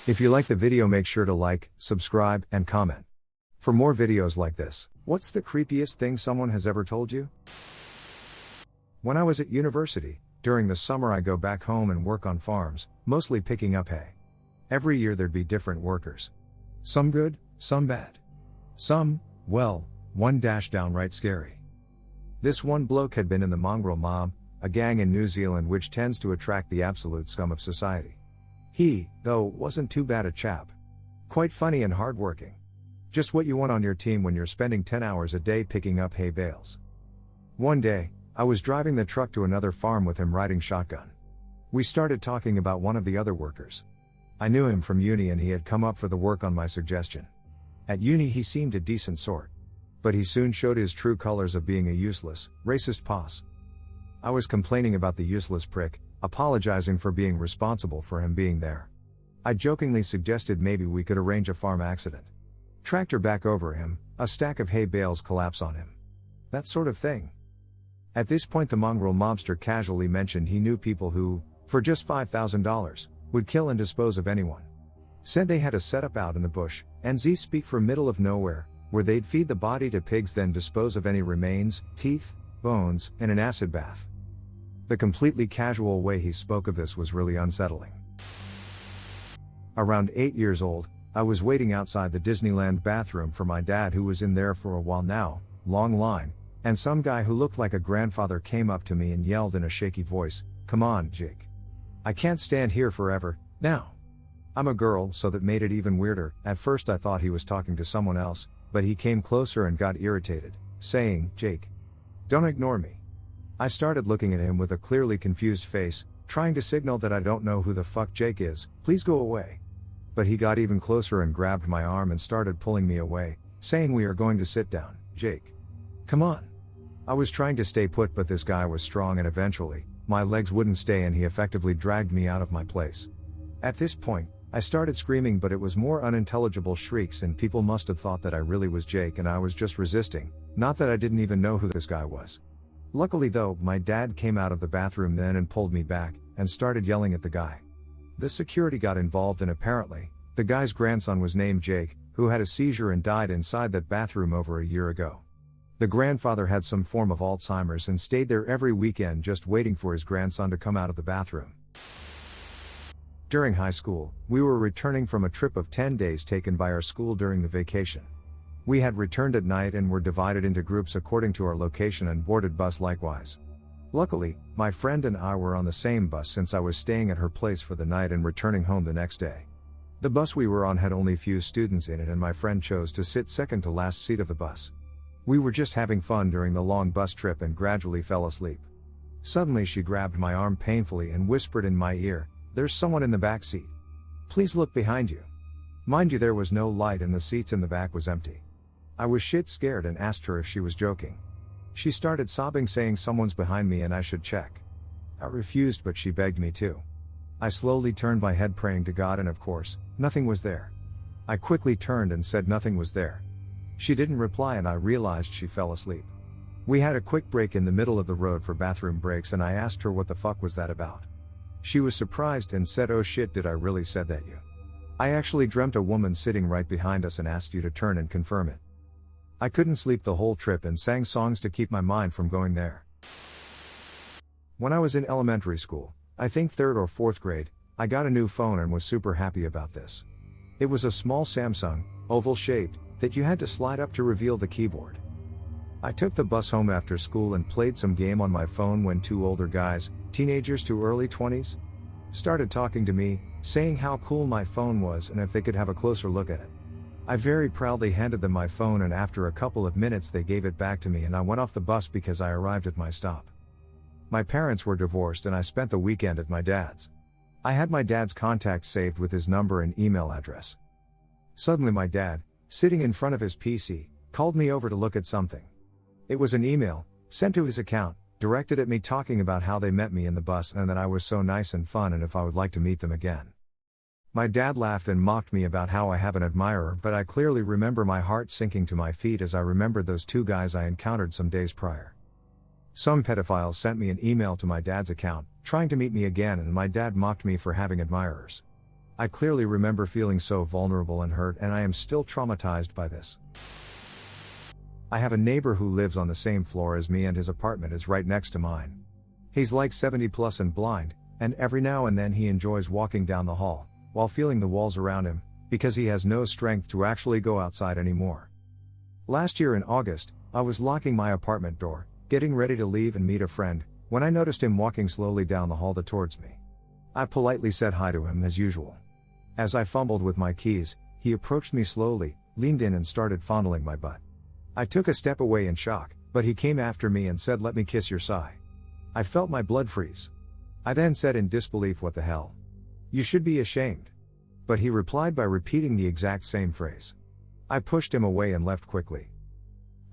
If you like the video, make sure to like, subscribe, and comment. For more videos like this. What's the creepiest thing someone has ever told you? When I was at university, during the summer I go back home and work on farms, mostly picking up hay. Every year there'd be different workers. Some good, some bad. Some, well, one downright scary. This one bloke had been in the mongrel mob, a gang in New Zealand which tends to attract the absolute scum of society. He, though, wasn't too bad a chap. Quite funny and hardworking. Just what you want on your team when you're spending 10 hours a day picking up hay bales. One day, I was driving the truck to another farm with him riding shotgun. We started talking about one of the other workers. I knew him from uni and he had come up for the work on my suggestion. At uni he seemed a decent sort. But he soon showed his true colors of being a useless, racist poss. I was complaining about the useless prick, apologizing for being responsible for him being there. I jokingly suggested maybe we could arrange a farm accident. Tractor back over him, a stack of hay bales collapse on him. That sort of thing. At this point the mongrel mobster casually mentioned he knew people who, for just $5,000, would kill and dispose of anyone. Said they had a setup out in the bush, NZ speak for middle of nowhere, where they'd feed the body to pigs then dispose of any remains, teeth, bones, in an acid bath. The completely casual way he spoke of this was really unsettling. Around 8 years old, I was waiting outside the Disneyland bathroom for my dad who was in there for a while now, long line, and some guy who looked like a grandfather came up to me and yelled in a shaky voice, "Come on, Jake. I can't stand here forever, now." I'm a girl, so that made it even weirder. At first I thought he was talking to someone else, but he came closer and got irritated, saying, "Jake, don't ignore me." I started looking at him with a clearly confused face, trying to signal that I don't know who the fuck Jake is, please go away. But he got even closer and grabbed my arm and started pulling me away, saying, "We are going to sit down, Jake. Come on." I was trying to stay put but this guy was strong and eventually, my legs wouldn't stay and he effectively dragged me out of my place. At this point, I started screaming but it was more unintelligible shrieks and people must have thought that I really was Jake and I was just resisting, not that I didn't even know who this guy was. Luckily though, my dad came out of the bathroom then and pulled me back, and started yelling at the guy. The security got involved and apparently, the guy's grandson was named Jake, who had a seizure and died inside that bathroom over a year ago. The grandfather had some form of Alzheimer's and stayed there every weekend just waiting for his grandson to come out of the bathroom. During high school, we were returning from a trip of 10 days taken by our school during the vacation. We had returned at night and were divided into groups according to our location and boarded bus likewise. Luckily, my friend and I were on the same bus since I was staying at her place for the night and returning home the next day. The bus we were on had only few students in it and my friend chose to sit second to last seat of the bus. We were just having fun during the long bus trip and gradually fell asleep. Suddenly she grabbed my arm painfully and whispered in my ear, "There's someone in the back seat. Please look behind you." Mind you, there was no light and the seats in the back was empty. I was shit scared and asked her if she was joking. She started sobbing saying someone's behind me and I should check. I refused but she begged me to. I slowly turned my head praying to God and of course, nothing was there. I quickly turned and said nothing was there. She didn't reply and I realized she fell asleep. We had a quick break in the middle of the road for bathroom breaks and I asked her what the fuck was that about. She was surprised and said, "Oh shit, did I really said that you? I actually dreamt a woman sitting right behind us and asked you to turn and confirm it." I couldn't sleep the whole trip and sang songs to keep my mind from going there. When I was in elementary school, I think 3rd or 4th grade, I got a new phone and was super happy about this. It was a small Samsung, oval shaped, that you had to slide up to reveal the keyboard. I took the bus home after school and played some game on my phone when 2 older guys, teenagers to early 20s, started talking to me, saying how cool my phone was and if they could have a closer look at it. I very proudly handed them my phone and after a couple of minutes they gave it back to me and I went off the bus because I arrived at my stop. My parents were divorced and I spent the weekend at my dad's. I had my dad's contacts saved with his number and email address. Suddenly my dad, sitting in front of his PC, called me over to look at something. It was an email, sent to his account, directed at me talking about how they met me in the bus and that I was so nice and fun and if I would like to meet them again. My dad laughed and mocked me about how I have an admirer but I clearly remember my heart sinking to my feet as I remembered those 2 guys I encountered some days prior. Some pedophile sent me an email to my dad's account, trying to meet me again, and my dad mocked me for having admirers. I clearly remember feeling so vulnerable and hurt, and I am still traumatized by this. I have a neighbor who lives on the same floor as me, and his apartment is right next to mine. He's like 70 plus and blind, and every now and then he enjoys walking down the hall, while feeling the walls around him, because he has no strength to actually go outside anymore. Last year in August, I was locking my apartment door, getting ready to leave and meet a friend, when I noticed him walking slowly down the hall towards me. I politely said hi to him as usual. As I fumbled with my keys, he approached me slowly, leaned in and started fondling my butt. I took a step away in shock, but he came after me and said, "Let me kiss your sigh." I felt my blood freeze. I then said in disbelief, "What the hell? You should be ashamed." But he replied by repeating the exact same phrase. I pushed him away and left quickly.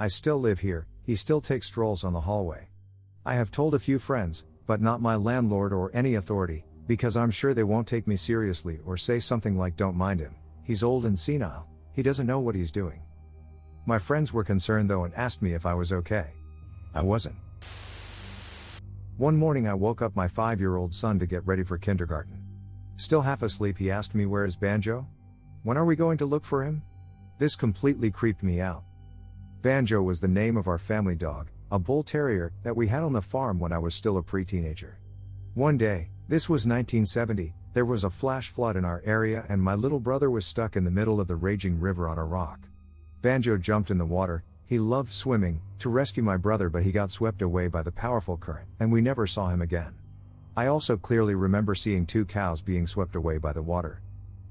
I still live here, he still takes strolls on the hallway. I have told a few friends, but not my landlord or any authority, because I'm sure they won't take me seriously or say something like, "Don't mind him, he's old and senile, he doesn't know what he's doing." My friends were concerned though and asked me if I was okay. I wasn't. One morning I woke up my 5-year-old son to get ready for kindergarten. Still half asleep, he asked me, "Where is Banjo? When are we going to look for him?" This completely creeped me out. Banjo was the name of our family dog, a bull terrier that we had on the farm when I was still a pre-teenager. One day, this was 1970, there was a flash flood in our area and my little brother was stuck in the middle of the raging river on a rock. Banjo jumped in the water, he loved swimming, to rescue my brother, but he got swept away by the powerful current, and we never saw him again. I also clearly remember seeing 2 cows being swept away by the water.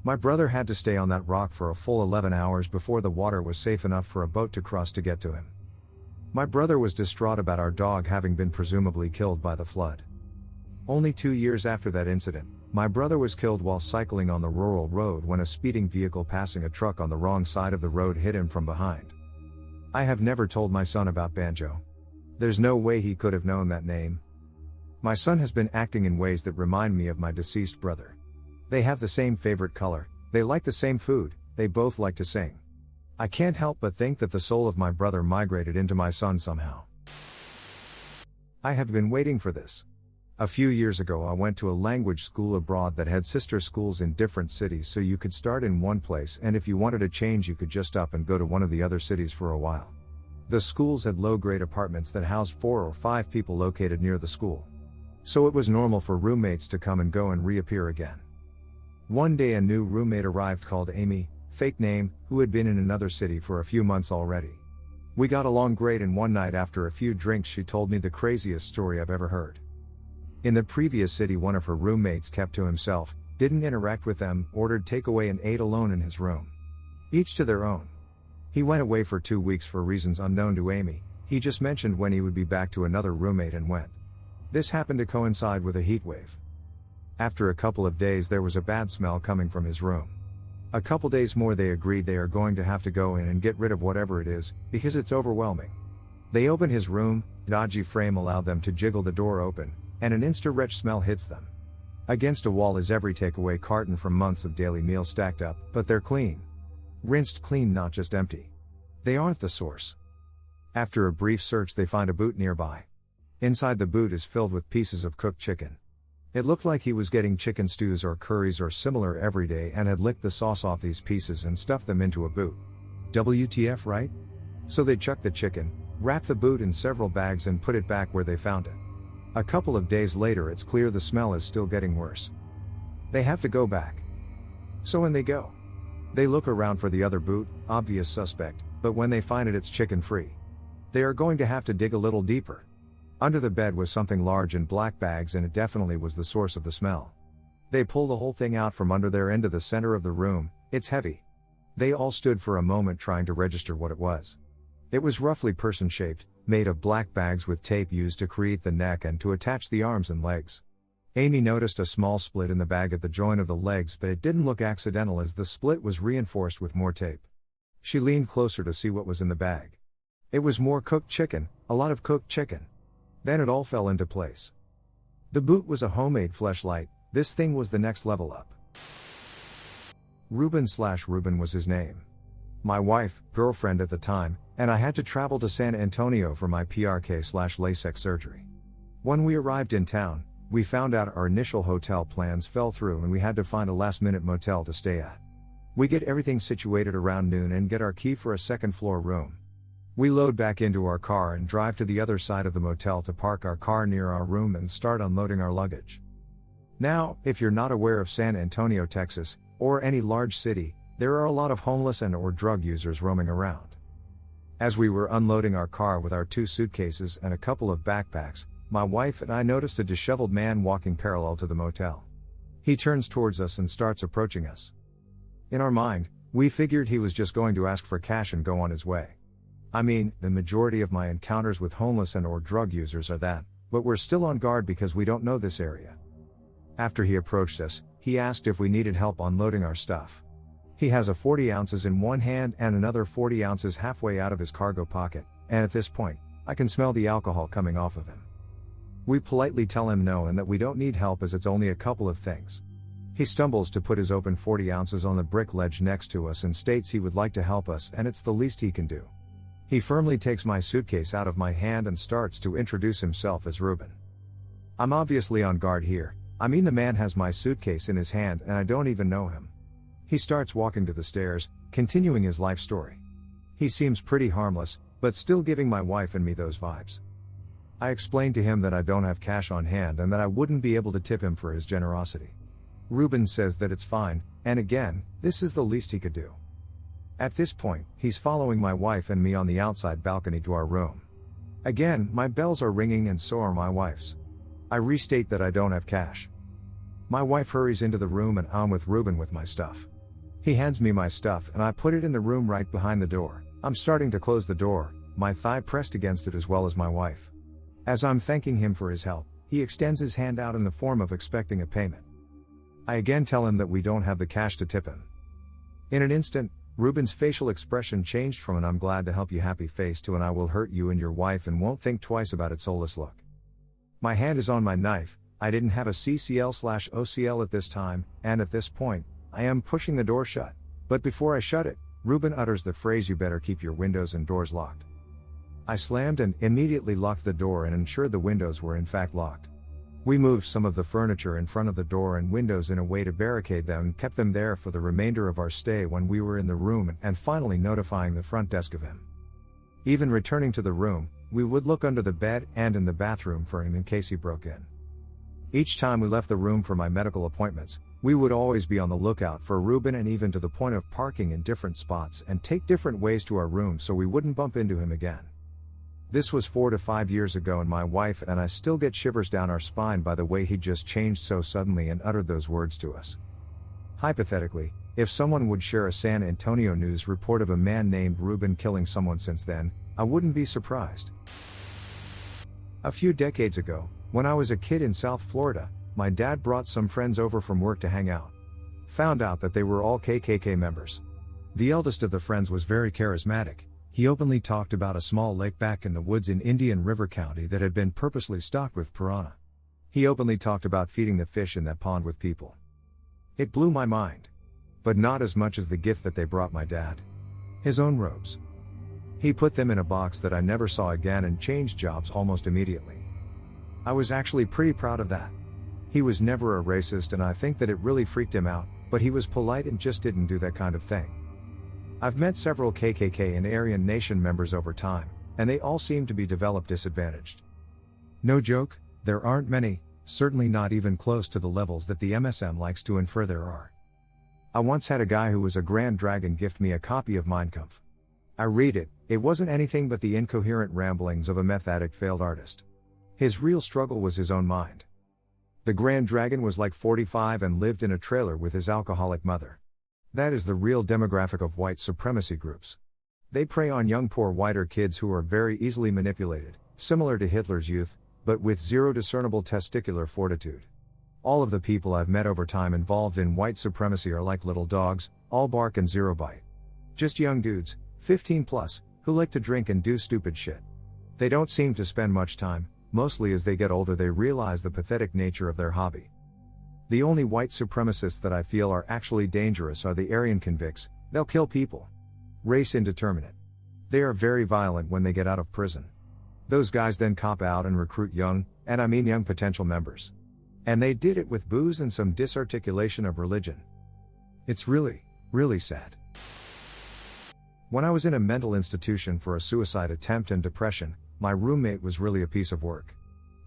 My brother had to stay on that rock for a full 11 hours before the water was safe enough for a boat to cross to get to him. My brother was distraught about our dog having been presumably killed by the flood. Only 2 years after that incident, my brother was killed while cycling on the rural road when a speeding vehicle passing a truck on the wrong side of the road hit him from behind. I have never told my son about Banjo. There's no way he could have known that name. My son has been acting in ways that remind me of my deceased brother. They have the same favorite color, they like the same food, they both like to sing. I can't help but think that the soul of my brother migrated into my son somehow. I have been waiting for this. A few years ago I went to a language school abroad that had sister schools in different cities, so you could start in one place and if you wanted to change you could just up and go to one of the other cities for a while. The schools had low-grade apartments that housed 4 or 5 people located near the school. So it was normal for roommates to come and go and reappear again. One day a new roommate arrived called Amy, fake name, who had been in another city for a few months already. We got along great, and one night after a few drinks she told me the craziest story I've ever heard. In the previous city one of her roommates kept to himself, didn't interact with them, ordered takeaway and ate alone in his room. Each to their own. He went away for 2 weeks for reasons unknown to Amy, he just mentioned when he would be back to another roommate and went. This happened to coincide with a heat wave. After a couple of days there was a bad smell coming from his room. A couple days more they agreed they are going to have to go in and get rid of whatever it is, because it's overwhelming. They open his room, dodgy frame allowed them to jiggle the door open, and an insta-retch smell hits them. Against a wall is every takeaway carton from months of daily meals stacked up, but they're clean. Rinsed clean, not just empty. They aren't the source. After a brief search they find a boot nearby. Inside the boot is filled with pieces of cooked chicken. It looked like he was getting chicken stews or curries or similar every day and had licked the sauce off these pieces and stuffed them into a boot. WTF, right? So they chucked the chicken, wrapped the boot in several bags and put it back where they found it. A couple of days later it's clear the smell is still getting worse. They have to go back. So in they go. They look around for the other boot, obvious suspect, but when they find it it's chicken free. They are going to have to dig a little deeper. Under the bed was something large in black bags and it definitely was the source of the smell. They pull the whole thing out from under there into the center of the room, it's heavy. They all stood for a moment trying to register what it was. It was roughly person-shaped, made of black bags with tape used to create the neck and to attach the arms and legs. Amy noticed a small split in the bag at the joint of the legs, but it didn't look accidental as the split was reinforced with more tape. She leaned closer to see what was in the bag. It was more cooked chicken, a lot of cooked chicken. Then it all fell into place. The boot was a homemade fleshlight, this thing was the next level up. Ruben was his name. My wife, girlfriend at the time, and I had to travel to San Antonio for my PRK/LASIK surgery. When we arrived in town, we found out our initial hotel plans fell through and we had to find a last-minute motel to stay at. We get everything situated around noon and get our key for a second-floor room. We load back into our car and drive to the other side of the motel to park our car near our room and start unloading our luggage. Now, if you're not aware of San Antonio, Texas, or any large city, there are a lot of homeless and/or drug users roaming around. As we were unloading our car with our 2 suitcases and a couple of backpacks, my wife and I noticed a disheveled man walking parallel to the motel. He turns towards us and starts approaching us. In our mind, we figured he was just going to ask for cash and go on his way. I mean, the majority of my encounters with homeless and/or drug users are that, but we're still on guard because we don't know this area. After he approached us, he asked if we needed help unloading our stuff. He has a 40 ounces in one hand and another 40 ounces halfway out of his cargo pocket, and at this point, I can smell the alcohol coming off of him. We politely tell him no and that we don't need help as it's only a couple of things. He stumbles to put his open 40 ounces on the brick ledge next to us and states he would like to help us and it's the least he can do. He firmly takes my suitcase out of my hand and starts to introduce himself as Ruben. I'm obviously on guard here. I mean, the man has my suitcase in his hand and I don't even know him. He starts walking to the stairs, continuing his life story. He seems pretty harmless, but still giving my wife and me those vibes. I explained to him that I don't have cash on hand and that I wouldn't be able to tip him for his generosity. Ruben says that it's fine, and again, this is the least he could do. At this point, he's following my wife and me on the outside balcony to our room. Again, my bells are ringing and so are my wife's. I restate that I don't have cash. My wife hurries into the room and I'm with Ruben with my stuff. He hands me my stuff and I put it in the room right behind the door. I'm starting to close the door, my thigh pressed against it as well as my wife. As I'm thanking him for his help, he extends his hand out in the form of expecting a payment. I again tell him that we don't have the cash to tip him. In an instant, Ruben's facial expression changed from an "I'm glad to help you" happy face to an "I will hurt you and your wife and won't think twice about it" soulless look. My hand is on my knife. I didn't have a CCL/OCL at this time, and at this point, I am pushing the door shut. But before I shut it, Ruben utters the phrase, "You better keep your windows and doors locked." I slammed and immediately locked the door and ensured the windows were in fact locked. We moved some of the furniture in front of the door and windows in a way to barricade them and kept them there for the remainder of our stay when we were in the room, and finally notifying the front desk of him. Even returning to the room, we would look under the bed and in the bathroom for him in case he broke in. Each time we left the room for my medical appointments, we would always be on the lookout for Ruben, and even to the point of parking in different spots and take different ways to our room so we wouldn't bump into him again. This was 4 to 5 years ago, and my wife and I still get shivers down our spine by the way he just changed so suddenly and uttered those words to us. Hypothetically, if someone would share a San Antonio news report of a man named Ruben killing someone since then, I wouldn't be surprised. A few decades ago, when I was a kid in South Florida, my dad brought some friends over from work to hang out. Found out that they were all KKK members. The eldest of the friends was very charismatic. He openly talked about a small lake back in the woods in Indian River County that had been purposely stocked with piranha. He openly talked about feeding the fish in that pond with people. It blew my mind. But not as much as the gift that they brought my dad. His own robes. He put them in a box that I never saw again and changed jobs almost immediately. I was actually pretty proud of that. He was never a racist, and I think that it really freaked him out, but he was polite and just didn't do that kind of thing. I've met several KKK and Aryan Nation members over time, and they all seem to be developed disadvantaged. No joke, there aren't many, certainly not even close to the levels that the MSM likes to infer there are. I once had a guy who was a Grand Dragon gift me a copy of Mein Kampf. I read it, it wasn't anything but the incoherent ramblings of a meth addict failed artist. His real struggle was his own mind. The Grand Dragon was like 45 and lived in a trailer with his alcoholic mother. That is the real demographic of white supremacy groups. They prey on young poor whiter kids who are very easily manipulated, similar to Hitler's youth, but with zero discernible testicular fortitude. All of the people I've met over time involved in white supremacy are like little dogs, all bark and zero bite. Just young dudes, 15 plus, who like to drink and do stupid shit. They don't seem to spend much time. Mostly as they get older they realize the pathetic nature of their hobby. The only white supremacists that I feel are actually dangerous are the Aryan convicts. They'll kill people. Race indeterminate. They are very violent when they get out of prison. Those guys then cop out and recruit young potential members. And they did it with booze and some disarticulation of religion. It's really, really sad. When I was in a mental institution for a suicide attempt and depression, my roommate was really a piece of work.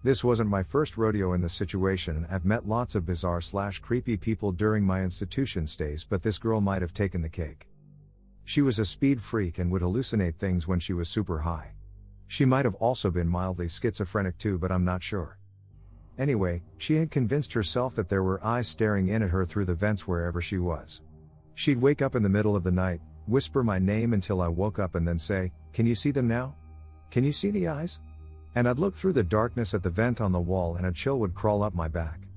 This wasn't my first rodeo in this situation, and I've met lots of bizarre/creepy people during my institution stays, but this girl might have taken the cake. She was a speed freak and would hallucinate things when she was super high. She might have also been mildly schizophrenic too, but I'm not sure. Anyway, she had convinced herself that there were eyes staring in at her through the vents wherever she was. She'd wake up in the middle of the night, whisper my name until I woke up, and then say, "Can you see them now? Can you see the eyes?" And I'd look through the darkness at the vent on the wall and a chill would crawl up my back.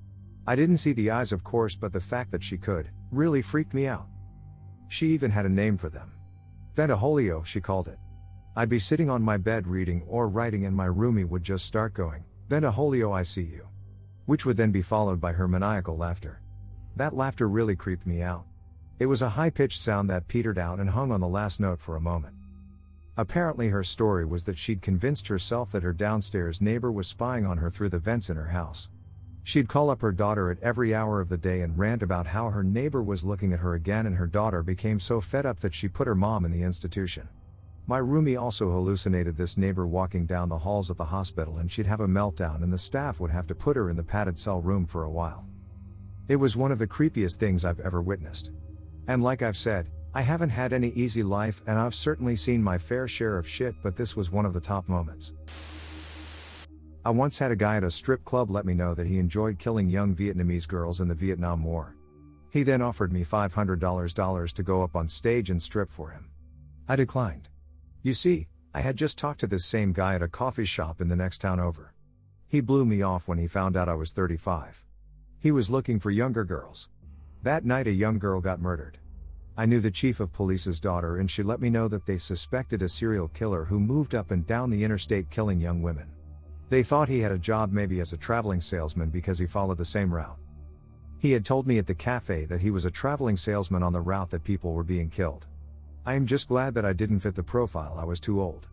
I didn't see the eyes, of course, but the fact that she could, really freaked me out. She even had a name for them. Ventiholio, she called it. I'd be sitting on my bed reading or writing and my roomie would just start going, "Ventiholio, I see you." Which would then be followed by her maniacal laughter. That laughter really creeped me out. It was a high-pitched sound that petered out and hung on the last note for a moment. Apparently her story was that she'd convinced herself that her downstairs neighbor was spying on her through the vents in her house. She'd call up her daughter at every hour of the day and rant about how her neighbor was looking at her again, and her daughter became so fed up that she put her mom in the institution. My roomie also hallucinated this neighbor walking down the halls of the hospital, and she'd have a meltdown and the staff would have to put her in the padded cell room for a while. It was one of the creepiest things I've ever witnessed. And like I've said, I haven't had any easy life and I've certainly seen my fair share of shit, but this was one of the top moments. I once had a guy at a strip club let me know that he enjoyed killing young Vietnamese girls in the Vietnam War. He then offered me $500 to go up on stage and strip for him. I declined. You see, I had just talked to this same guy at a coffee shop in the next town over. He blew me off when he found out I was 35. He was looking for younger girls. That night a young girl got murdered. I knew the chief of police's daughter, and she let me know that they suspected a serial killer who moved up and down the interstate killing young women. They thought he had a job maybe as a traveling salesman because he followed the same route. He had told me at the cafe that he was a traveling salesman on the route that people were being killed. I am just glad that I didn't fit the profile. I was too old.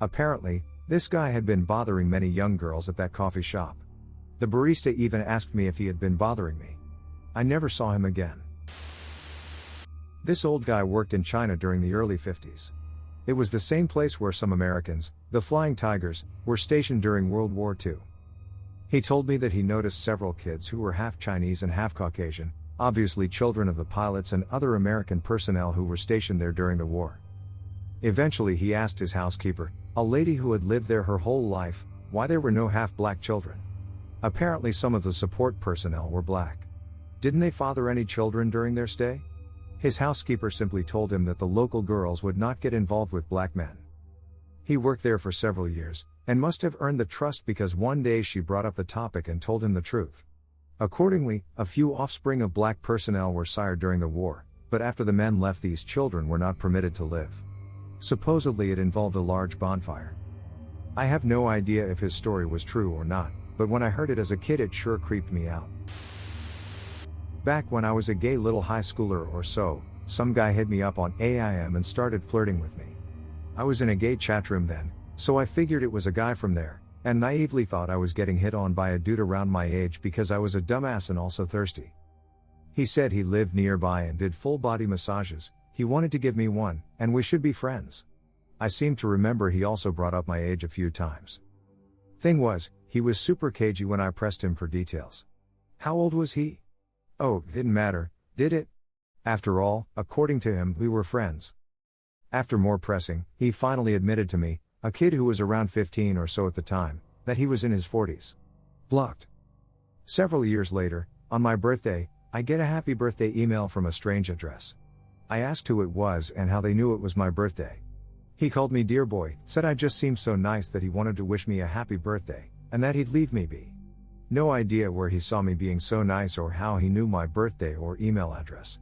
Apparently, this guy had been bothering many young girls at that coffee shop. The barista even asked me if he had been bothering me. I never saw him again. This old guy worked in China during the early 50s. It was the same place where some Americans, the Flying Tigers, were stationed during World War II. He told me that he noticed several kids who were half Chinese and half Caucasian, obviously children of the pilots and other American personnel who were stationed there during the war. Eventually he asked his housekeeper, a lady who had lived there her whole life, why there were no half-black children. Apparently some of the support personnel were black. Didn't they father any children during their stay? His housekeeper simply told him that the local girls would not get involved with black men. He worked there for several years, and must have earned the trust because one day she brought up the topic and told him the truth. Accordingly, a few offspring of black personnel were sired during the war, but after the men left these children were not permitted to live. Supposedly it involved a large bonfire. I have no idea if his story was true or not, but when I heard it as a kid it sure creeped me out. Back when I was a gay little high schooler or so, some guy hit me up on AIM and started flirting with me. I was in a gay chat room then, so I figured it was a guy from there, and naively thought I was getting hit on by a dude around my age because I was a dumbass and also thirsty. He said he lived nearby and did full body massages, he wanted to give me one, and we should be friends. I seem to remember he also brought up my age a few times. Thing was, he was super cagey when I pressed him for details. How old was he? Oh, it didn't matter, did it? After all, according to him, we were friends. After more pressing, he finally admitted to me, a kid who was around 15 or so at the time, that he was in his 40s. Blocked. Several years later, on my birthday, I get a happy birthday email from a strange address. I asked who it was and how they knew it was my birthday. He called me dear boy, said I just seemed so nice that he wanted to wish me a happy birthday, and that he'd leave me be. No idea where he saw me being so nice or how he knew my birthday or email address.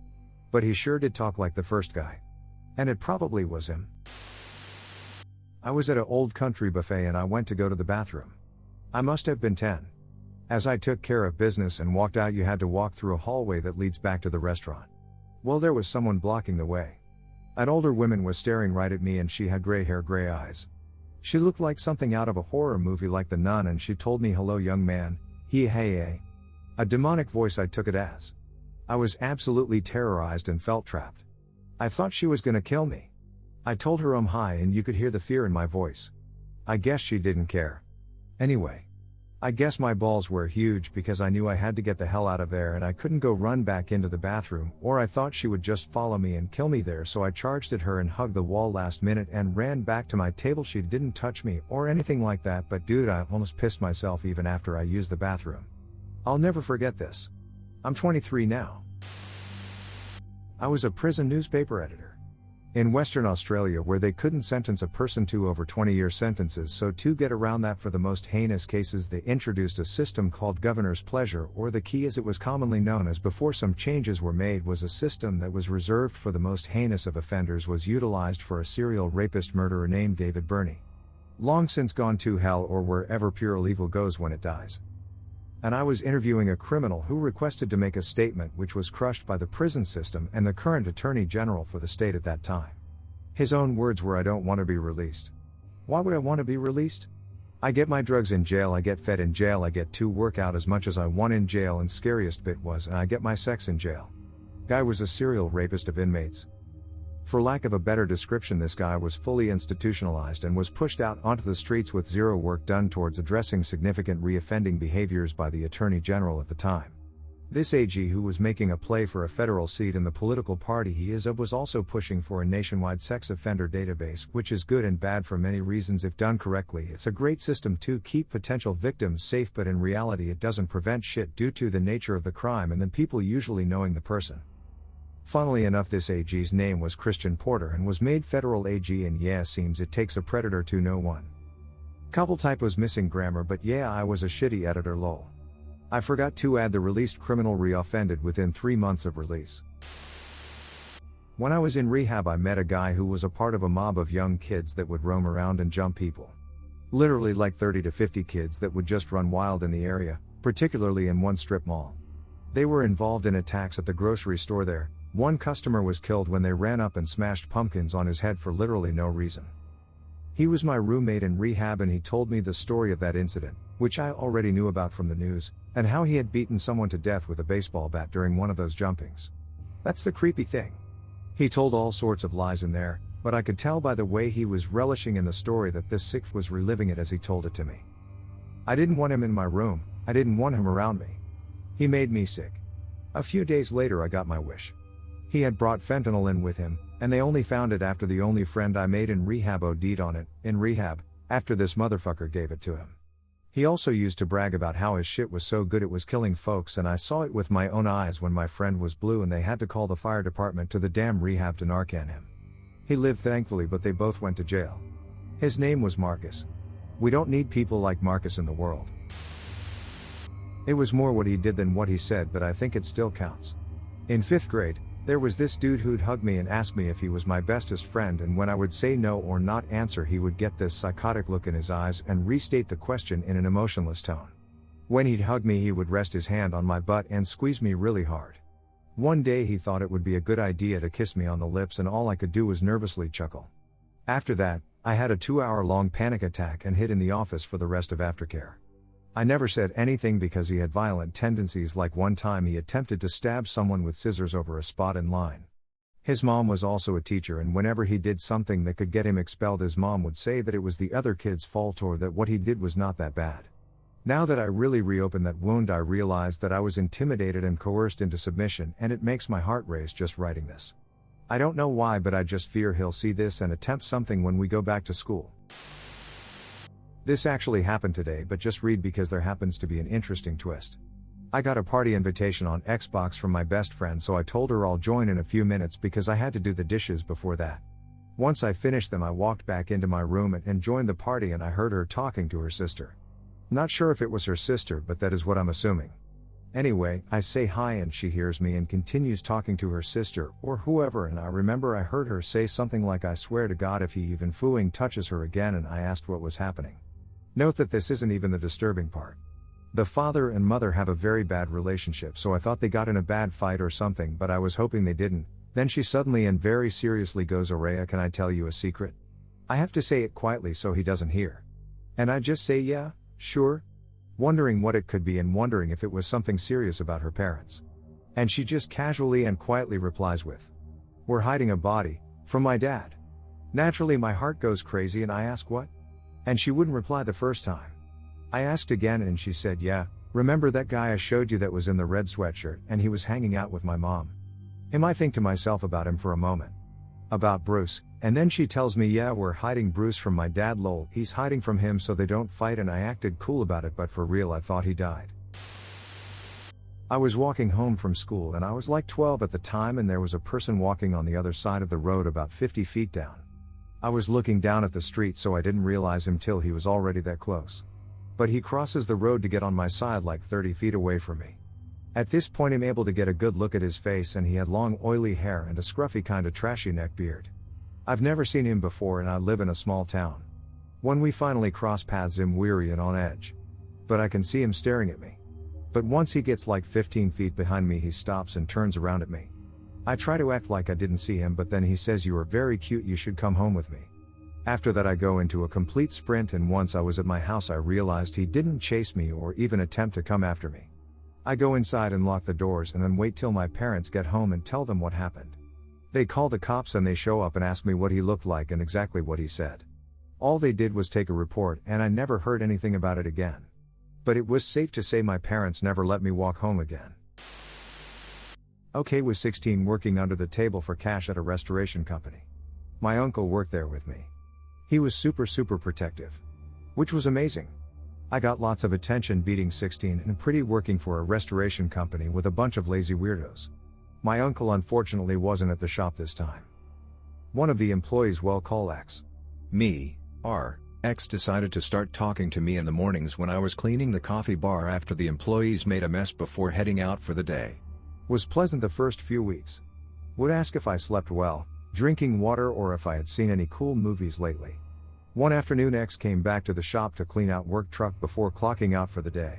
But he sure did talk like the first guy. And it probably was him. I was at an old country buffet and I went to go to the bathroom. I must have been 10. As I took care of business and walked out, you had to walk through a hallway that leads back to the restaurant. Well, there was someone blocking the way. An older woman was staring right at me and she had gray hair, gray eyes. She looked like something out of a horror movie like The Nun, and she told me, "Hello young man, hey. A demonic voice, I took it as. I was absolutely terrorized and felt trapped. I thought she was gonna kill me. I told her hi, and you could hear the fear in my voice. I guess she didn't care. Anyway, I guess my balls were huge because I knew I had to get the hell out of there and I couldn't go run back into the bathroom, or I thought she would just follow me and kill me there, so I charged at her and hugged the wall last minute and ran back to my table. She didn't touch me or anything like that, but dude, I almost pissed myself even after I used the bathroom. I'll never forget this. I'm 23 now. I was a prison newspaper editor in Western Australia, where they couldn't sentence a person to over 20-year sentences, so to get around that for the most heinous cases they introduced a system called governor's pleasure, or the key as it was commonly known as before some changes were made, was a system that was reserved for the most heinous of offenders, was utilized for a serial rapist murderer named David Burney. Long since gone to hell or wherever pure evil goes when it dies. And I was interviewing a criminal who requested to make a statement which was crushed by the prison system and the current Attorney General for the state at that time. His own words were, "I don't want to be released." Why would I want to be released? I get my drugs in jail, I get fed in jail, I get to work out as much as I want in jail, and scariest bit was, and I get my sex in jail. Guy was a serial rapist of inmates. For lack of a better description, this guy was fully institutionalized and was pushed out onto the streets with zero work done towards addressing significant reoffending behaviors by the Attorney General at the time. This AG, who was making a play for a federal seat in the political party he is of, was also pushing for a nationwide sex offender database, which is good and bad for many reasons. If done correctly, it's a great system to keep potential victims safe, but in reality it doesn't prevent shit due to the nature of the crime and then people usually knowing the person. Funnily enough, this AG's name was Christian Porter and was made federal AG, and yeah, seems it takes a predator to know one. Couple typos, missing grammar, but yeah, I was a shitty editor, lol. I forgot to add the released criminal reoffended within 3 months of release. When I was in rehab, I met a guy who was a part of a mob of young kids that would roam around and jump people. Literally like 30 to 50 kids that would just run wild in the area, particularly in one strip mall. They were involved in attacks at the grocery store there. One customer was killed when they ran up and smashed pumpkins on his head for literally no reason. He was my roommate in rehab, and he told me the story of that incident, which I already knew about from the news, and how he had beaten someone to death with a baseball bat during one of those jumpings. That's the creepy thing. He told all sorts of lies in there, but I could tell by the way he was relishing in the story that this sick was reliving it as he told it to me. I didn't want him in my room, I didn't want him around me. He made me sick. A few days later I got my wish. He had brought fentanyl in with him, and they only found it after the only friend I made in rehab OD'd on it, in rehab, after this motherfucker gave it to him. He also used to brag about how his shit was so good it was killing folks, and I saw it with my own eyes when my friend was blue and they had to call the fire department to the damn rehab to Narcan him. He lived thankfully, but they both went to jail. His name was Marcus. We don't need people like Marcus in the world. It was more what he did than what he said, but I think it still counts. In 5th grade, there was this dude who'd hug me and ask me if he was my bestest friend, and when I would say no or not answer, he would get this psychotic look in his eyes and restate the question in an emotionless tone. When he'd hug me, he would rest his hand on my butt and squeeze me really hard. One day he thought it would be a good idea to kiss me on the lips, and all I could do was nervously chuckle. After that, I had a 2-hour-long panic attack and hid in the office for the rest of aftercare. I never said anything because he had violent tendencies, like one time he attempted to stab someone with scissors over a spot in line. His mom was also a teacher, and whenever he did something that could get him expelled, his mom would say that it was the other kid's fault or that what he did was not that bad. Now that I really reopened that wound, I realized that I was intimidated and coerced into submission, and it makes my heart race just writing this. I don't know why, but I just fear he'll see this and attempt something when we go back to school. This actually happened today, but just read because there happens to be an interesting twist. I got a party invitation on Xbox from my best friend, so I told her I'll join in a few minutes because I had to do the dishes before that. Once I finished them, I walked back into my room and joined the party, and I heard her talking to her sister. Not sure if it was her sister, but that is what I'm assuming. Anyway, I say hi and she hears me and continues talking to her sister, or whoever, and I remember I heard her say something like, "I swear to God if he even fooing touches her again," and I asked what was happening. Note that this isn't even the disturbing part. The father and mother have a very bad relationship, so I thought they got in a bad fight or something, but I was hoping they didn't, Then she suddenly and very seriously goes, Araya, can I tell you a secret? I have to say it quietly so he doesn't hear. And I just say yeah, sure. Wondering what it could be and wondering if it was something serious about her parents. And she just casually and quietly replies with, we're hiding a body, from my dad. Naturally my heart goes crazy and I ask what? And she wouldn't reply the first time. I asked again and she said, yeah, remember that guy I showed you that was in the red sweatshirt and he was hanging out with my mom? I think to myself about him for a moment. About Bruce, and then she tells me, yeah, we're hiding Bruce from my dad, lol, he's hiding from him so they don't fight, and I acted cool about it, but for real I thought he died. I was walking home from school and I was like 12 at the time, and there was a person walking on the other side of the road about 50 feet down. I was looking down at the street so I didn't realize him till he was already that close. But he crosses the road to get on my side like 30 feet away from me. At this point I'm able to get a good look at his face, and he had long oily hair and a scruffy kinda trashy neck beard. I've never seen him before and I live in a small town. When we finally cross paths I'm weary and on edge. But I can see him staring at me. But once he gets like 15 feet behind me he stops and turns around at me. I try to act like I didn't see him, but then he says, you are very cute, you should come home with me. After that I go into a complete sprint, and once I was at my house I realized he didn't chase me or even attempt to come after me. I go inside and lock the doors and then wait till my parents get home and tell them what happened. They call the cops and they show up and ask me what he looked like and exactly what he said. All they did was take a report and I never heard anything about it again. But it was safe to say my parents never let me walk home again. Okay, was 16 working under the table for cash at a restoration company. My uncle worked there with me. He was super protective. Which was amazing. I got lots of attention being 16 and pretty working for a restoration company with a bunch of lazy weirdos. My uncle unfortunately wasn't at the shop this time. One of the employees, well, call X. Me, R. X decided to start talking to me in the mornings when I was cleaning the coffee bar after the employees made a mess before heading out for the day. Was pleasant the first few weeks. Would ask if I slept well, drinking water, or if I had seen any cool movies lately. One afternoon X came back to the shop to clean out work truck before clocking out for the day.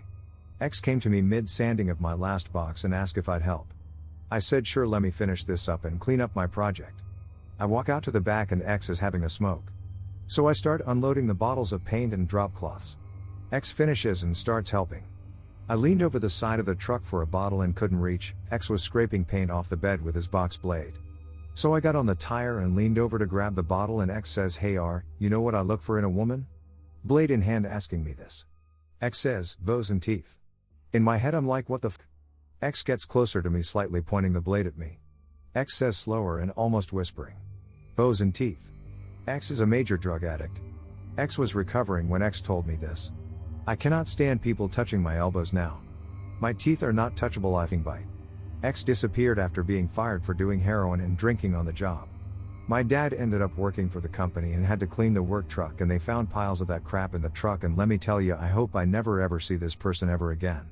X came to me mid-sanding of my last box and asked if I'd help. I said sure, let me finish this up and clean up my project. I walk out to the back and X is having a smoke. So I start unloading the bottles of paint and drop cloths. X finishes and starts helping. I leaned over the side of the truck for a bottle and couldn't reach. X was scraping paint off the bed with his box blade. So I got on the tire and leaned over to grab the bottle, and X says, hey R, you know what I look for in a woman? Blade in hand asking me this. X says, bows and teeth. In my head I'm like, what the f? X gets closer to me, slightly pointing the blade at me. X says slower and almost whispering. Bows and teeth. X is a major drug addict. X was recovering when X told me this. I cannot stand people touching my elbows now. My teeth are not touchable, I think bite. X disappeared after being fired for doing heroin and drinking on the job. My dad ended up working for the company and had to clean the work truck, and they found piles of that crap in the truck, and let me tell you, I hope I never ever see this person ever again.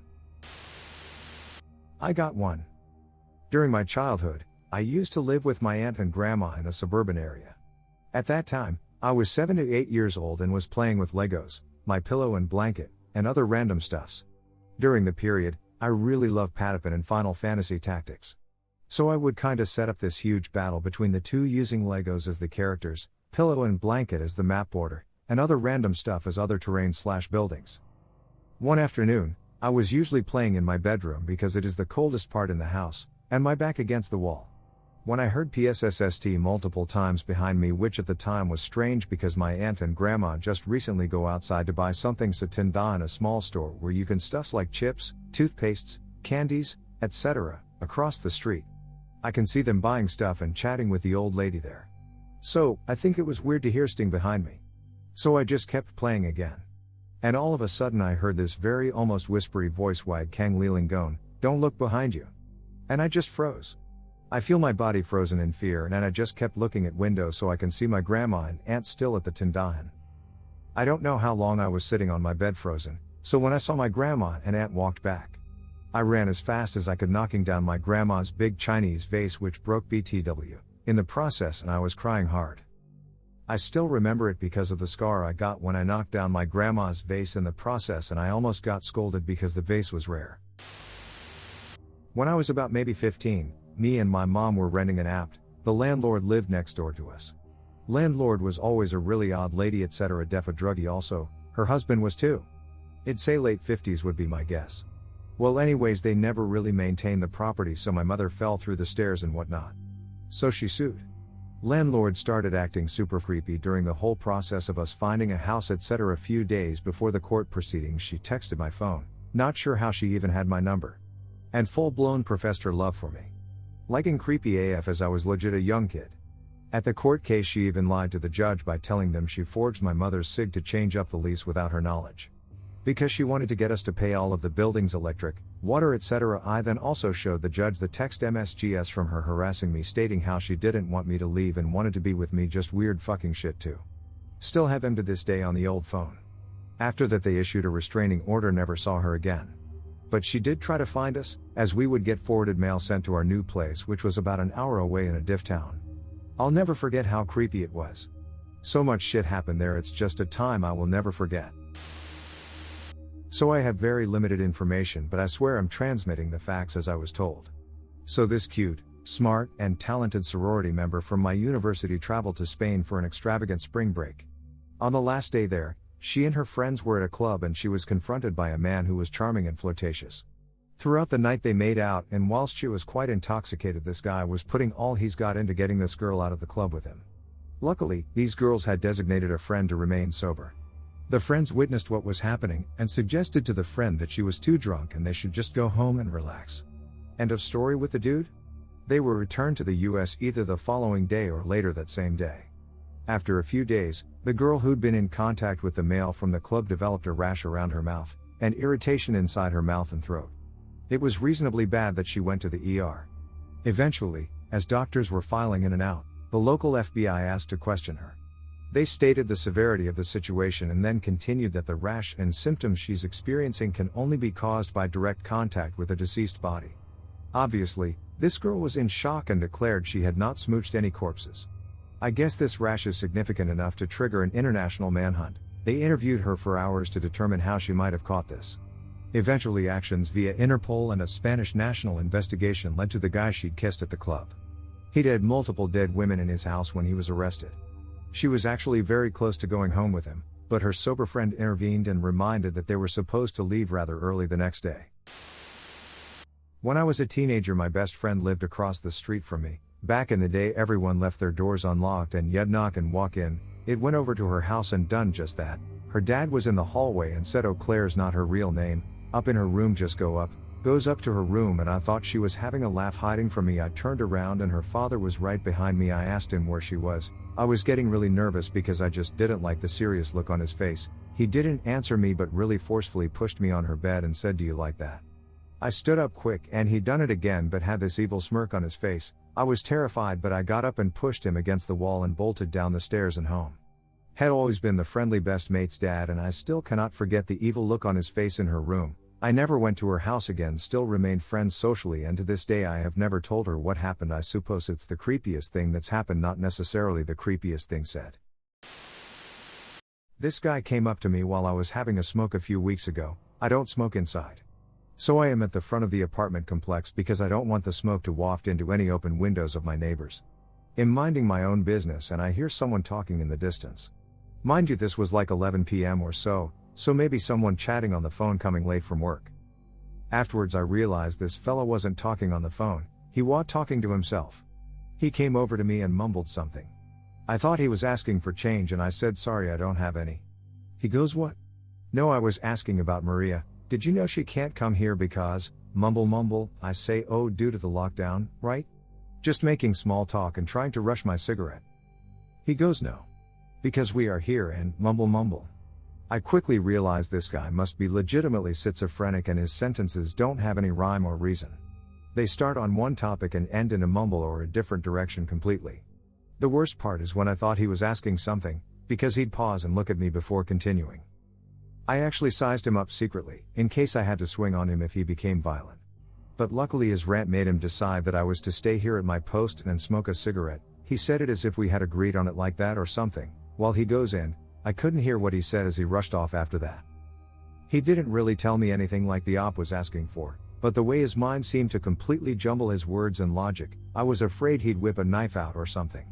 I got one. During my childhood, I used to live with my aunt and grandma in a suburban area. At that time, I was 7 to 8 years old and was playing with Legos, my pillow and blanket, and other random stuffs. During the period, I really loved Patapon and Final Fantasy Tactics. So I would kinda set up this huge battle between the two, using Legos as the characters, pillow and blanket as the map border, and other random stuff as other terrain/buildings. One afternoon, I was usually playing in my bedroom because it is the coldest part in the house, and my back against the wall. When I heard PSSST multiple times behind me, which at the time was strange because my aunt and grandma just recently go outside to buy something satinda in a small store where you can stuffs like chips, toothpastes, candies, etc., across the street. I can see them buying stuff and chatting with the old lady there. So, I think it was weird to hear Sting behind me. So I just kept playing again. And all of a sudden I heard this very almost whispery voice, Wag Kang Leeling Gon, don't look behind you. And I just froze. I feel my body frozen in fear, and I just kept looking at windows so I can see my grandma and aunt still at the tindahan. I don't know how long I was sitting on my bed frozen, so when I saw my grandma and aunt walked back, I ran as fast as I could, knocking down my grandma's big Chinese vase, which broke BTW in the process, and I was crying hard. I still remember it because of the scar I got when I knocked down my grandma's vase in the process, and I almost got scolded because the vase was rare. When I was about maybe 15, me and my mom were renting an apt. The landlord lived next door to us. Landlord was always a really odd lady, etc. Def a druggie also, her husband was too. I'd say late 50s would be my guess. Well anyways, they never really maintained the property, so my mother fell through the stairs and whatnot. So she sued. Landlord started acting super creepy during the whole process of us finding a house, etc. A few days before the court proceedings she texted my phone, not sure how she even had my number. And full-blown professed her love for me. Liking creepy AF as I was legit a young kid. At the court case she even lied to the judge by telling them she forged my mother's sig to change up the lease without her knowledge. Because she wanted to get us to pay all of the building's electric, water, etc. I then also showed the judge the text MSGs from her harassing me stating how she didn't want me to leave and wanted to be with me, just weird fucking shit too. Still have him to this day on the old phone. After that they issued a restraining order, never saw her again. But she did try to find us, as we would get forwarded mail sent to our new place, which was about an hour away in a diff town. I'll never forget how creepy it was. So much shit happened there, it's just a time I will never forget. So I have very limited information, but I swear I'm transmitting the facts as I was told. So this cute, smart, and talented sorority member from my university traveled to Spain for an extravagant spring break. On the last day there, she and her friends were at a club and she was confronted by a man who was charming and flirtatious. Throughout the night they made out, and whilst she was quite intoxicated, this guy was putting all he's got into getting this girl out of the club with him. Luckily, these girls had designated a friend to remain sober. The friends witnessed what was happening and suggested to the friend that she was too drunk and they should just go home and relax. End of story with the dude? They were returned to the US either the following day or later that same day. After a few days, the girl who'd been in contact with the male from the club developed a rash around her mouth, and irritation inside her mouth and throat. It was reasonably bad that she went to the ER. Eventually, as doctors were filing in and out, the local FBI asked to question her. They stated the severity of the situation and then continued that the rash and symptoms she's experiencing can only be caused by direct contact with a deceased body. Obviously, this girl was in shock and declared she had not smooched any corpses. I guess this rash is significant enough to trigger an international manhunt. They interviewed her for hours to determine how she might have caught this. Eventually, actions via Interpol and a Spanish national investigation led to the guy she'd kissed at the club. He'd had multiple dead women in his house when he was arrested. She was actually very close to going home with him, but her sober friend intervened and reminded that they were supposed to leave rather early the next day. When I was a teenager, my best friend lived across the street from me. Back in the day, everyone left their doors unlocked and you'd knock and walk in. It went over to her house and done just that. Her dad was in the hallway and said, "Oh, Claire's not her real name. Up in her room, just go up." Goes up to her room and I thought she was having a laugh hiding from me. I turned around and her father was right behind me. I asked him where she was. I was getting really nervous because I just didn't like the serious look on his face. He didn't answer me but really forcefully pushed me on her bed and said, "Do you like that?" I stood up quick and he'd done it again but had this evil smirk on his face. I was terrified but I got up and pushed him against the wall and bolted down the stairs and home. Had always been the friendly best mate's dad and I still cannot forget the evil look on his face in her room. I never went to her house again, still remained friends socially, and to this day I have never told her what happened. I suppose it's the creepiest thing that's happened, not necessarily the creepiest thing said. This guy came up to me while I was having a smoke a few weeks ago. I don't smoke inside. So I am at the front of the apartment complex because I don't want the smoke to waft into any open windows of my neighbors. I'm minding my own business and I hear someone talking in the distance. Mind you, this was like 11 p.m. or so maybe someone chatting on the phone coming late from work. Afterwards I realized this fella wasn't talking on the phone, he was talking to himself. He came over to me and mumbled something. I thought he was asking for change and I said, "Sorry, I don't have any." He goes, "What?" "No, I was asking about Maria. Did you know she can't come here because," mumble. I say, "Oh, due to the lockdown, right?" Just making small talk and trying to rush my cigarette. He goes, "No. Because we are here," and mumble. I quickly realized this guy must be legitimately schizophrenic and his sentences don't have any rhyme or reason. They start on one topic and end in a mumble or a different direction completely. The worst part is when I thought he was asking something, because he'd pause and look at me before continuing. I actually sized him up secretly, in case I had to swing on him if he became violent. But luckily his rant made him decide that I was to stay here at my post and smoke a cigarette. He said it as if we had agreed on it like that or something. While he goes in, I couldn't hear what he said as he rushed off after that. He didn't really tell me anything like the op was asking for, but the way his mind seemed to completely jumble his words and logic, I was afraid he'd whip a knife out or something.